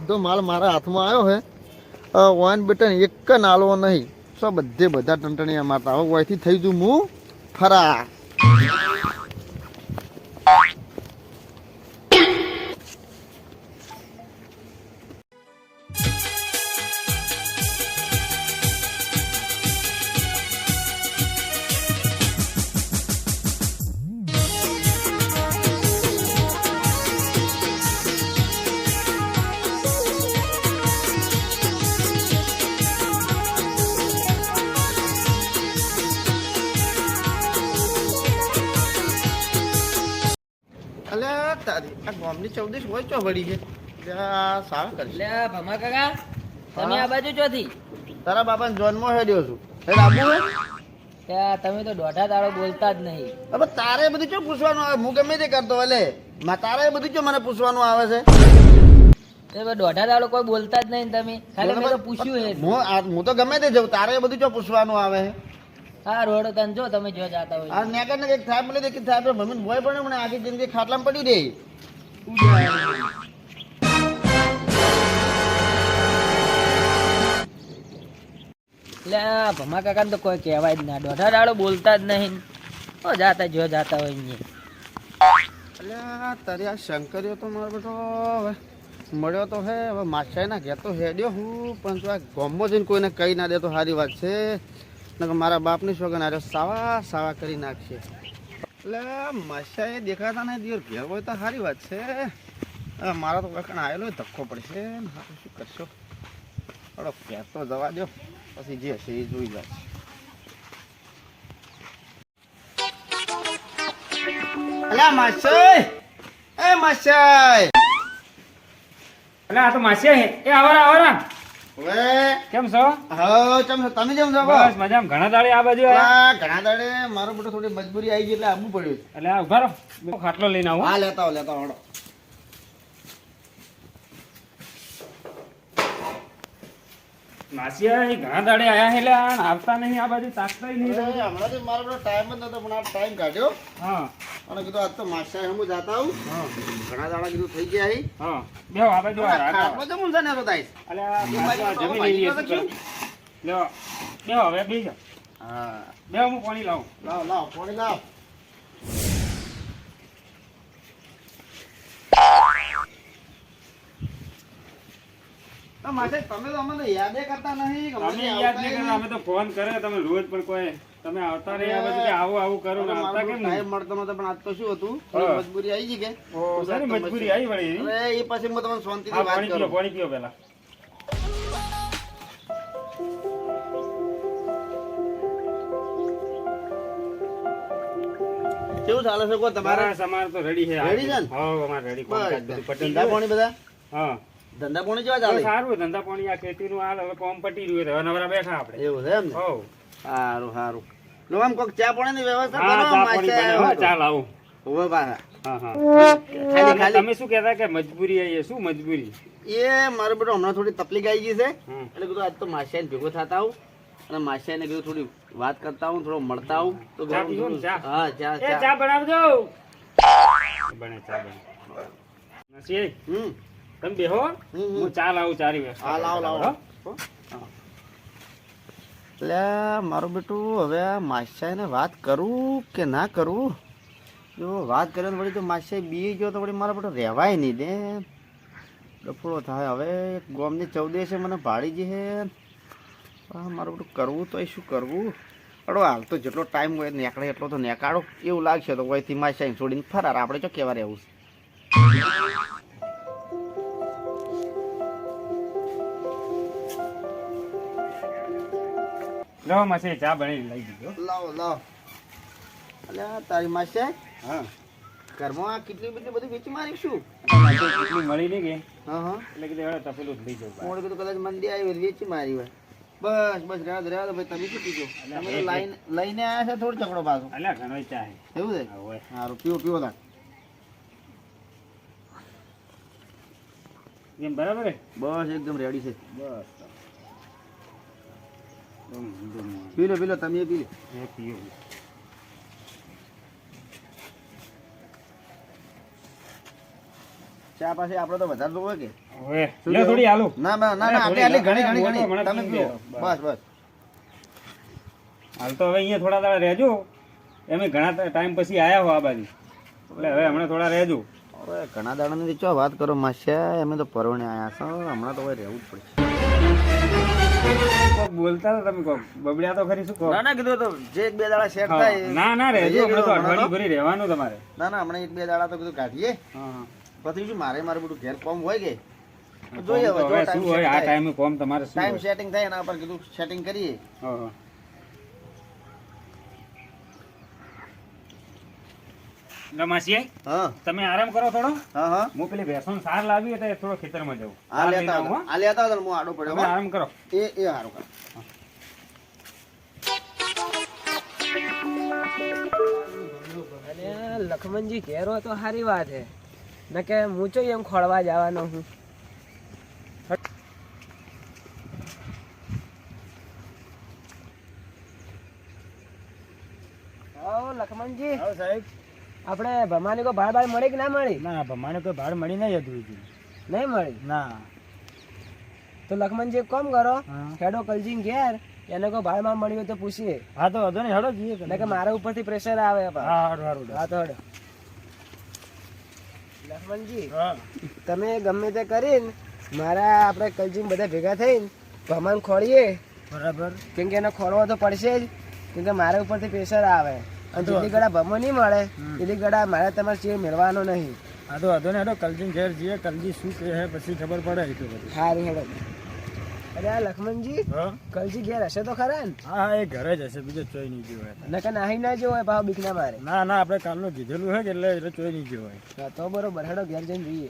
બધો માલ મારા હાથમાં આવ્યો છે. વાન બેટન એક નાલો નહીં, સો બધે બધા ટંટણીયા મારતા. હવે વયથી થઈ જઉં હું ફરા. અલ્યા તારી આ ગામની 14 હોય ચો વળી છે. સારા કરશે. લે ભમા કાકા, તમે આ બાજુ ચોથી? તારા બાપાને જોનમાં હેડ્યો છું. હેડ આબુ હે? ત્યાં તમે તો દોઢા દાડો બોલતા જ નહીં. હવે તારે બધું ચો પૂછવાનું આવે? હું ગમે તે કરતો એટલે તારે બધું ચો મને પૂછવાનું આવે છે. દોઢા દાડો કોઈ બોલતા જ નહીં તમે. ખાલી મેં તો પૂછ્યું હે. હું તો ગમે તે જઉં, તારે બધું ચો પૂછવાનું આવે છે. હા રોડ તને જો તમે જો જાતા હોય. આ નેકર ને કઈક થાય મળે કે થાય મમ્મી ભોય પડે મને આખી જિંદગી ખાટલામાં પડી રહી. લે ભમા કાકા તો કોઈ કહેવાય જ ના. દોઢા દાડો બોલતા જ નહીં. જાતા જો જાતા હોય અહીંયા. એટલે તારી આ શંકરીઓ તો મારો બેટો હવે મળ્યો તો હે. હવે માછાઈ ના ઘેર તો હેડ્યો હું, પણ જો આ ગામમાં જઈને કોઈને કહી ના દે તો સારી વાત છે. મારા બાપની શોગન આરે સાવા સાવા કરી નાખશે. એટલે માછાઈ દેખાતા નહીં દિયર ઘેર હોય તો સારી વાત છે. મારા તો કણ આવેલો ધક્કો પડશે. શું કરશો? થોડો ઘેર તો જવા દો, પછી જે છે એ જોઈ જાય. અલ્યા માછાઈ, એ માછાઈ. એટલે આ તો માસિયા હે. એ આવરા આવરા. હવે કેમ છો? હા ચમ છો? તમે કેમ છો? બસ મજામાં. ઘણા દાડે આ બાજુ આ ઘણા દાડે મારો બેટો થોડી મજબૂરી આવી ગઈ એટલે આવવું પડ્યું. એટલે આ ઉભા રહો, ખાટલો લઈને આવું. હા લેતા આવો. માસિયા એ ઘણા દાડે આયા છે એટલે આ આવતા નહીં આ બાજુ, તાકતા નહીં. હમણાંથી મારો બેટો ટાઈમ જ નતો, પણ આ ટાઈમ કાઢ્યો હા અને કીધું આજ તો માસ્ટર હું જાતા આવું. હા ઘણા દાડા કીધું થઈ ગયા અહીં. હા બેહો આ બાજુ. ખાટલો જમું છે ને તો તાઈસ. એટલે આ જમીન લઈ લઈએ. લ્યો બેહો હવે બેહો. હા બેહો હું પાણી લાવું. લાવ પાણી લાવ. માસે તમે તો અમને યાદ કરતા નહીં. તમે યાદ નહીં કરો, અમે તો ફોન કરે તમે રોજ, પણ કોઈ તમે આવતા નહીં. આ બાજુ કે આવું આવું કરો ને આવતા કેમ નહીં? ટાઈમ મળતો નતો, પણ આજ તો શું હતું મજબૂરી આવી ગઈ કે સારી મજબૂરી આવી વળી. અરે એ પછી હું તમને શાંતિથી વાત પાણી પીઓ, કરું. પાણી પીઓ પેલા. કેવું ચાલે છે કો તમારે? બસ અમારે તો રેડી છે. રેડી છે ને? હા અમારે રેડી. કામકાજ બધું પટી ધંધા પાણી બધા? હા ધંધા પાણી કેવા ચાલે? સારું ધંધા પાણી. આ ખેતીનું હાલ હવે કોમ પટી રહ્યું, હવે નવરા બેઠા આપણે. એવું છે એમ ને? હો સારું સારું. લો આમ કોક ચા પાણી ની વ્યવસ્થા હા કરો. ચા પાણી બને. હા ચાલ આવું. હોવે પાછા. હા હા ખાલી ખાલી તમે શું કહેતા કે મજબૂરી આવી? શું મજબૂરી? એ મારો બેટો હમણાં થોડી તકલીફ આવી ગઈ છે, હમ. એટલે કીધું આજ તો માસિયાને ભેગો થતા આવું અને માસિયાને કીધું થોડી વાત કરતા આવું, થોડો મળતા આવું. તો ચા પીવો ને ચા? હા ચા એ ચા. ચા બનાવજો. બને ચા બને. નસી તમે બેહો, હું ચા લાવું. ચારી વેસ. હા લાવ લાવ. એટલે મારું બેટું હવે આ માસિયાને વાત કરું કે ના કરું? જો વાત કરે તો વળી તો માસિયા બી ગયો તો વળી મારા બેટો રહેવાય નહીં દે. ડફોળો થાય. હવે ગામની 14 છે મને ભાડી જે છે. મારું બધું કરવું તો એ શું કરવું? અડો હાલ તો જેટલો ટાઈમ હોય નીકળે એટલો તો નીકાળો. એવું લાગશે તો કોઈથી માસિયાને છોડીને ફરાર આપણે જો કહેવા રહેવું છે. લો માસી ચા બની લઈ દીધો. લાવો લાવો. અલ્યા તારી માસિયા હા ઘરમાં આ કેટલી બધી વેચી મારી શું? કેટલી મળી નહીં કે હા હા. એટલે કીધું હવે તપેલું જ લઈ જાઉં. મોડે કીધું કદાચ મંદી આવી હોય વેચી મારી હોય. બસ રહેવા દો ભાઈ. તમે શું પીજો? તમે તો લઈને આવ્યા છે થોડો ચકડો પાછો. અલ્યા ઘણો ચા હે. એવું છે? હવે સારું પીવો તાર. એમ બરાબર હે? બસ એકદમ રેડી છે. બસ પી લો તમે પી લો. પીવું. ચા પાસે આપણે તો વધારે જોવે કે હવે લે થોડી આલુ. ના ના ના આટલી આટલી ઘણી ઘણી ઘણી મોટો તમે પીવો. પીવો બસ બસ. હાલ તો હવે અહીંયા થોડા દાડા રહેજો. એમે ઘણા ટાઈમ પછી આયા હો આ બાજુ, એટલે હવે હમણાં થોડા રહેજો. હવે ઘણા દાડા નથી ચો વાત કરો માસ્યા, અમે તો પરવણે આયા છો, હમણાં તો હવે રહેવું જ પડશે. કોક બોલતા હતા તમે, કોક બબડ્યા તો ખરી, શું કહો? ના ના કીધું તો જે એક બે દાડા સેટ હા, થાય. ના ના રહેજો, રહીએ હમણાં તો કીધું, અઠવાડિયું ભરી રહેવાનું તમારે. ના ના હમણાં એક બે દાડા તો કીધું કાઢીએ. હા, હા. પછી શું મારે બધું ઘેર કોમ હોય કે કોમ જોઈએ તો હવે હવે શું હોય આ ટાઈમે કોમ તમારે શું ટાઈમ હોય? સેટિંગ થાય એના પર કીધું સેટિંગ કરીએ. હા, હા. લે માસી, હા તમે આરામ કરો થોડો. હા હા હું પેલી ભેંસોને સાર લાવી એટલે થોડો ખેતરમાં જાઉં. આ સાર લઈને લેતા આવું, આવતા, આ લેતા આવતા હું આડો હો. પડ્યો તમે હો. આરામ કરો. એ હારું કામ. અને લખમણજી ઘેર હોય તો સારી વાત છે, ન કે હું ચો એમ ખોળવા જવાનો હું. આવો લખમણજી, આવો સાહેબ. આપણે ભમાની કો ભાડ ભાડ મળી કે ના મળી? ના ભમાને કોઈ ભાડ મળી નહીં હતું હજી. નહીં મળી. ના. તો લખમણજી એક કામ કરો, હા. ખેડો કલજી ઘેર એને કોઈ ભાડ માં મળ્યું હોય તો પૂછીએ, હા તો વાંધો નહીં, હેડો જઈએ. ન કે મારા ઉપરથી પ્રેશર આવે. હા હારું હારું. હા તો હડો. લખમણજી, હા. તમે ગમે તે કરીને મારા આપણે કલજી બધા ભેગા થઈને ભમાન ખોળીએ, બરાબર. કેમ કે એને ખોળવો તો પડશે જ, કેમ કે મારા ઉપરથી પ્રેશર આવે. અને જેટલી ગળા ભમો નહીં મળે એટલી ગળા મારે તમારે ચીર મેળવાનો નહીં. હા તો વાંધો નહીં, હેડો કલજી ઘેર જઈએ. કલજી શું કહે છે પછી ખબર પડે એ તો બધી. સારું હેડો. અરે આ લખમણજી, હા કલજી ઘેર હશે તો ખરા ને? હા એ ઘરે જ હશે, બીજો ચોઈ નહીં ગયો હોય. નકર નાહી ના જો હોય ભાવ બીક ના મારે. ના ના આપણે કાલનું કીધેલું છે કે એટલે ચોઈ નહીં ગયો હોય. હા, તો બરોબર, હેડો ઘેર જઈને જોઈએ.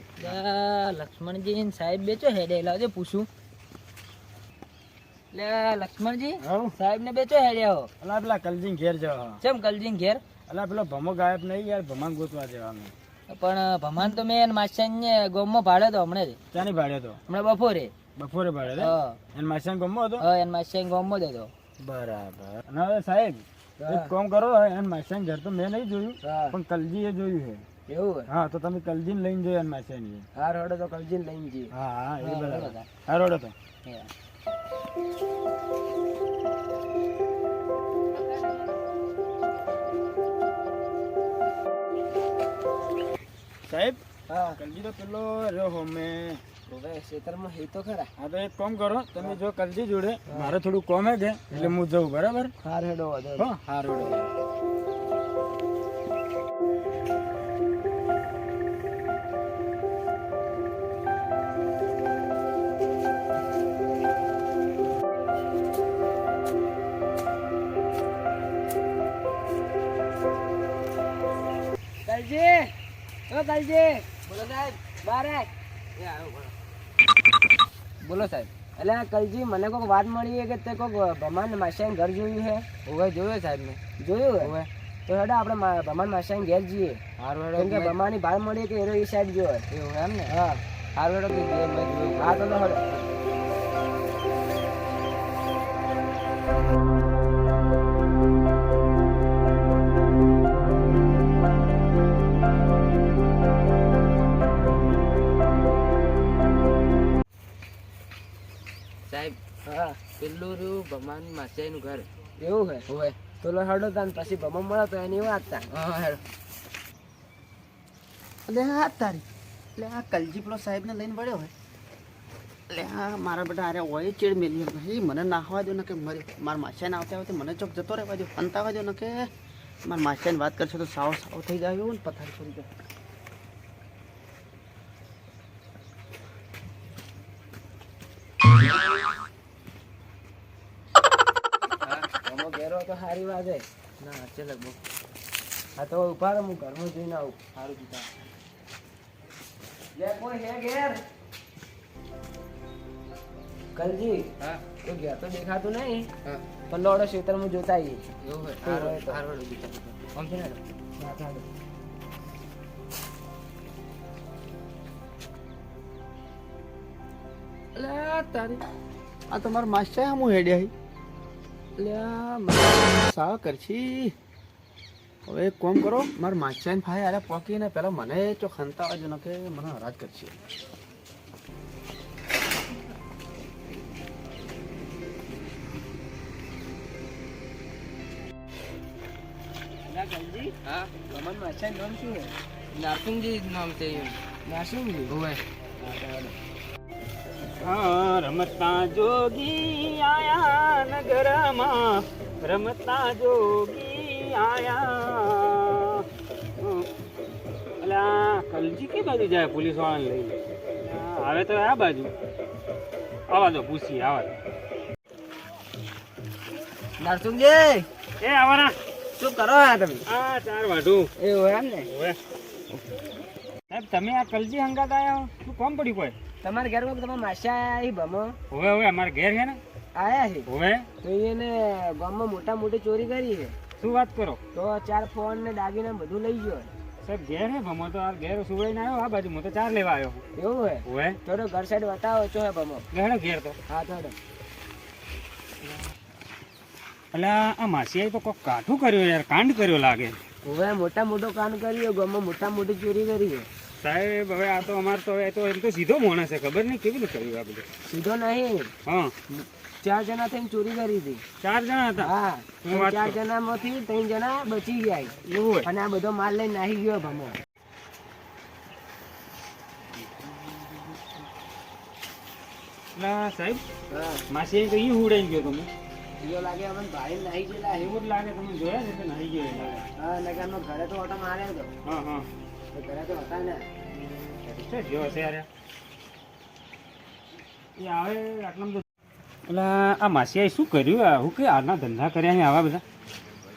લક્ષ્મણજી સાહેબ બેચો હેડે લાવજે પૂછું. લે લક્ષ્મણજી, હા સાહેબ ને બેચો હેડ્યા હો. અલા પેલા કલજી ઘેર જવા. ચમ કલજી ઘેર? અલા પેલો ભમો ગાયબ નહીં યાર, ભમાન ગોતવા જવાનું. પણ ભમાન તો મેં માસ્યાને ગોમમાં ભાડ્યો તો હમણાં જ, ક્યાંની ભાડ્યો તો? હમણાં બપોરે. બપોરે ભાડ્યો તો? હા એને માસ્યાને ગમો હતો? હા, એને માસ્યાને ગોમમાં દેતો. બરાબર. અને હવે સાહેબ એક કામ કરો, એને માસ્યાને ઘર તો મેં નહીં જોયું, હા. પણ કલજી એ જોયું છે. એવું હોય? હા તો તમે કલજીને લઈને જઈએ એને માસ્યાની. હાર હેડો તો કલજીને લઈને જઈએ. હા હા એ હા, બરાબર. બરાબર. હા રોડો તો. સાહેબ હા, કલજી તો પેલો રહ્યો હોમે. હવે ખેતરમાં હે તો ખરા. હા તો એક કામ કરો, તમે જો કલજી જોડે મારે થોડું કોમ હે કે એટલે હું જઉં. બરાબર? હાર હેડો વધો. હો હા રોડો. કલજી, ઓ કલજી, બોલો સાહેબ. બાર આય. બોલો સાહેબ. એટલે આ કલજી મને કોઈક વાત મળી છે કે તે કોઈક ભમાન માસ્યાને ઘર જોયું છે. હવે જોયું સાહેબ મેં. જોયું હવે તો હેડો આપણે ભમાન માસ્યાને ઘેર જઈએ. કેમ કે ભમાની ભાડ મળી કે એનો એ સાઈડ ગયો હોય. એવું એમ ને? હા હારું હેડો તો જોયું. હા તો હેડો. સાહેબ, હા પેલું રહ્યું ભમાન માસ્યાનું ઘર. એવું હે? હોય તો લો હેડો તાન પછી ભમા મળે તો એની વાત તા. હા હેડો. એટલે હા તારી એટલે આ કલજી પેલો સાહેબને લઈને વળ્યો હોય એટલે હા મારા બેટા અરે હોય ચેડ મેલી ભાઈ મને નાખવા દો ને કે મારા માસ્યાને આવતા હોય તો મને ચોક જતો રહેવા દો, અંતાવા દો ને કે મારા માસ્યાને વાત કરશો તો સાવ સાવ થઈ જાય એવું ને પથારી છોડી જાય. ભમો ઘેરો તો સારી વાત હે. ના ચલ બહુ. હા તો ઉભા રહો, હું ઘરમાં જઈને આવું. સારું કીધા. લે કોઈ હે ઘેર? કલજી, હા તો ઘેર તો દેખાતું નહીં. હા પણ લોડો ખેતરમાં જોતા આવીએ. એવું હોય? હારું આમ છે ને. હા ચાલો. એટલે તારી આ તમારા માસ્યા હું હેડ્યા એટલે સાવ કરછી. હવે એક કામ કરો, મારા માસ્યાને ભાઈ અરે પોકીને પેલા મને ચો ખંતાવા જો ને કે મને હરાજ કરશે. કલજી હા ભમાન માસ્ટર નામ શું છે નારસિંગજી નામ છે નાસિમજી હોવે હા રમતા જોગી આયા નગરમાં રમતા જોગી આયા અલા કલજી કે બાજુ જાય પોલીસ વાળાને લઈને આવે તો આ બાજુ આવા દો પૂછી આવા દો નારસિંગજી એ આવવાના શું કરો આ તમે આ ચાર વાઢું એવું એમ ને હવે સાહેબ તમે આ કલજી હંગાત આયા હો શું કોમ પડ્યું કોઈ તમારા ઘર માં તમારા માસા આયા ભમો હવે હવે અમારે ઘેર છે ને આયા છે હવે તો એને ગામમાં મોટા મોટી ચોરી કરી છે શું વાત કરો તો 4 ફોન ને દાગીના બધું લઈ ગયો સાહેબ ઘેર હે ભમો તો આ ઘેર સુવડાઈને આવ્યો આ બાજુ હું તો ચાર લેવા આવ્યો એવું હે હવે તો ઘર સાઈડ બતાવો છો હે ભમો લેડો ઘેર તો હા તો એટલે આ માસીએ તો કોક કાઠું કર્યું યાર કાંડ કર્યો લાગે હવે મોટા મોટો કામ કર્યો ગામમાં મોટા મોટી ચોરી કરી છે સાહેબ હવે આ તો અમાર તો હવે તો એમ તો સીધો માણસ છે ખબર નહીં કેવી રીતે કર્યું આ બધું સીધો નહીં હા 4 જણા થઈને ચોરી કરી હતી 4 જણા હતા હા હું વાત 4 જણામાંથી 3 જણા બચી ગયા એવું હોય અને આ બધો માલ લઈને નાહી ગયો ભમો એટલે સાહેબ હા માસીએ તો ઈ ઉડાઈ ગયો તમે ઈયો લાગે અમને ભાઈ નાહી ગયેલા એવું જ લાગે તમે જોયા છે કે નહીં ગયો એ લાગે હા નગરનો ઘરે તો ઓટો માર્યો હતો હા હા તો ઘરે તો હતા ને છે જો છે યાર એ આવે આટલામાં તો એટલે આ માસીએ શું કર્યું આ હું કે આના ધંધા કર્યા છે આવા બધા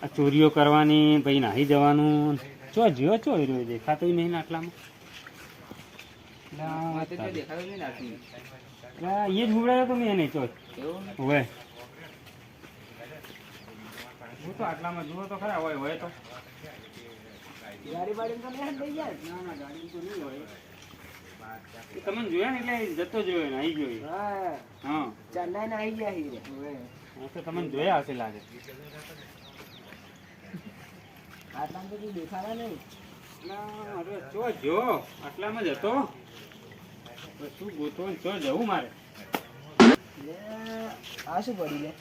આ ચોરીઓ કરવાની પછી નાહી જવાનું ચો જ્યો ચો રહ્યો દેખાતું નહીં ને આટલામાં દેખાયું નહીં નારસિંગ એ જ હુવડાયો તો મેં એને ચો હવે હું તો આટલામાં જુઓ તો ખરા હોય તો ગાડી બાડી તો નહીં લઈ જાય ના ના ગાડી તો નહીં હોય એ તમને જોયા ને એટલે જતો જોયો ને આવી ગયો હા હા ચંદાઈ નાહી ગયા હીરે હવે હા તો તમને જોયા હશે લાગે આટલામાં તો કઈ દેખાડા નહીં અરે ચો જો આટલામાં જ હતો હવે શું ગોતો ને ચો જવું મારે લે આ શું પડી લે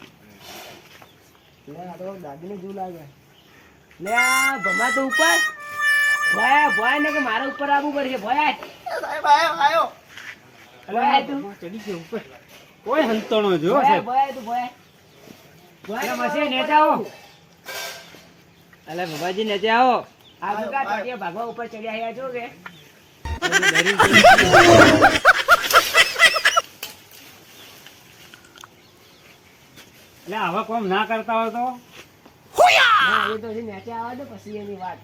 લે આ તો દાદીને જુ લાગે લે આ ભમા તો ઉપર ભોય ને કે મારા ઉપર આવવું પડશે ભોય સાહેબ આયો ભોય તું ચડી ગયો ઉપર કોઈ હંતણો જો ભોય તું ભોય ભોય મસી નેચે આવો અલે બાબાજી નીચે આવો આ શું કા તટિયા ભાગવા ઉપર ચડ્યા આયા છો કે એટલે આવા કોમ ના કરતા હોય તો હા એ તો હજી નીચે આવે તો પછી એની વાત